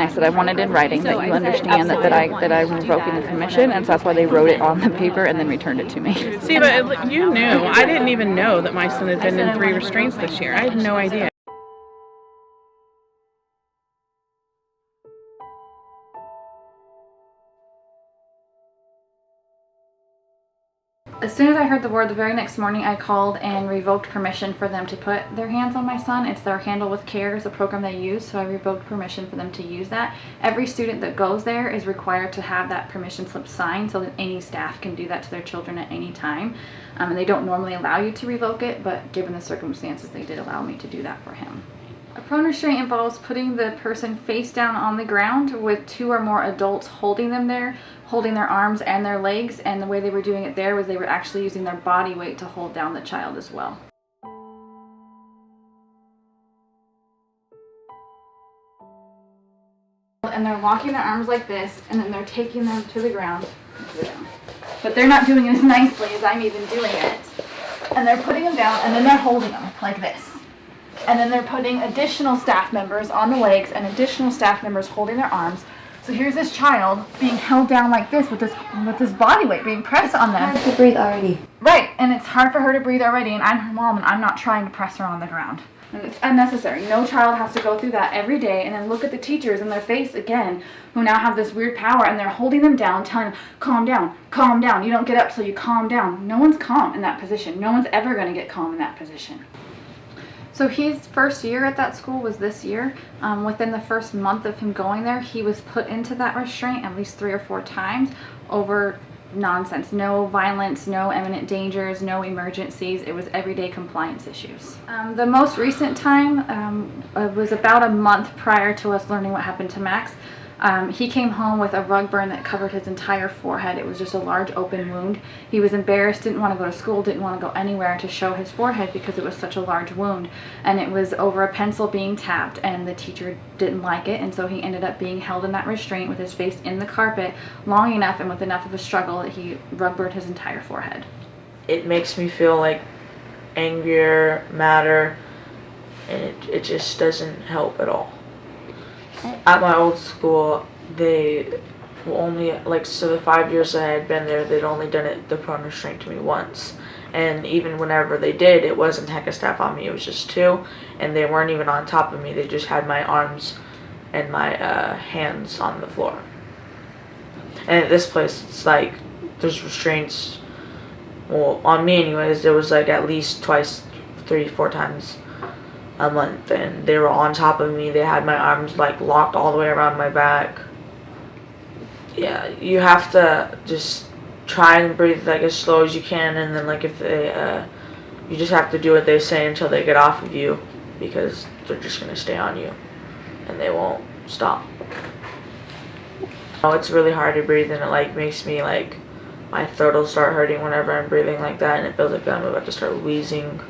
I said I wanted in writing that you understand that I'm revoking the permission, and so that's why they wrote it on the paper and then returned it to me. See, but you knew. I didn't even know that my son had been in 3 restraints this year. I had no idea. As soon as I heard the word, the very next morning I called and revoked permission for them to put their hands on my son. It's their Handle with Care is a program they use, so I revoked permission for them to use that. Every student that goes there is required to have that permission slip signed so that any staff can do that to their children at any time. And they don't normally allow you to revoke it, but given the circumstances, they did allow me to do that for him. A prone restraint involves putting the person face down on the ground with 2 or more adults holding them there, holding their arms and their legs, and the way they were doing it there was they were actually using their body weight to hold down the child as well. And they're locking their arms like this, and then they're taking them to the ground. But they're not doing it as nicely as I'm even doing it. And they're putting them down, and then they're holding them like this. And then they're putting additional staff members on the legs and additional staff members holding their arms. So here's this child being held down like this with this body weight being pressed on them. It's hard to breathe already. Right, and it's hard for her to breathe already, and I'm her mom, and I'm not trying to press her on the ground. And it's unnecessary. No child has to go through that every day, and then look at the teachers in their face again, who now have this weird power, and they're holding them down, telling them, calm down, you don't get up till you calm down. No one's calm in that position. No one's ever going to get calm in that position. So his first year at that school was this year. Within the first month of him going there, he was put into that restraint at least 3 or 4 times over nonsense. No violence, no imminent dangers, no emergencies. It was everyday compliance issues. The most recent time was about a month prior to us learning what happened to Max. He came home with a rug burn that covered his entire forehead. It was just a large open wound. He was embarrassed, didn't want to go to school, didn't want to go anywhere to show his forehead because it was such a large wound. And it was over a pencil being tapped, and the teacher didn't like it, and so he ended up being held in that restraint with his face in the carpet long enough and with enough of a struggle that he rug burned his entire forehead. It makes me feel like angrier, madder, and it just doesn't help at all. At my old school, they only, so the 5 years I had been there, they'd only done the prone restraint to me once. And even whenever they did, it wasn't HECA staff on me, it was just 2. And they weren't even on top of me, they just had my arms and my hands on the floor. And at this place, it's like, there's restraints, well, on me anyways, there was at least twice, 3, 4 times a month, and they were on top of me. They had my arms locked all the way around my back. Yeah, you have to just try and breathe as slow as you can, and then if they you just have to do what they say until they get off of you, because they're just gonna stay on you and they won't stop. Oh, it's really hard to breathe, and it makes me my throat will start hurting whenever I'm breathing like that, and it feels like I'm about to start wheezing.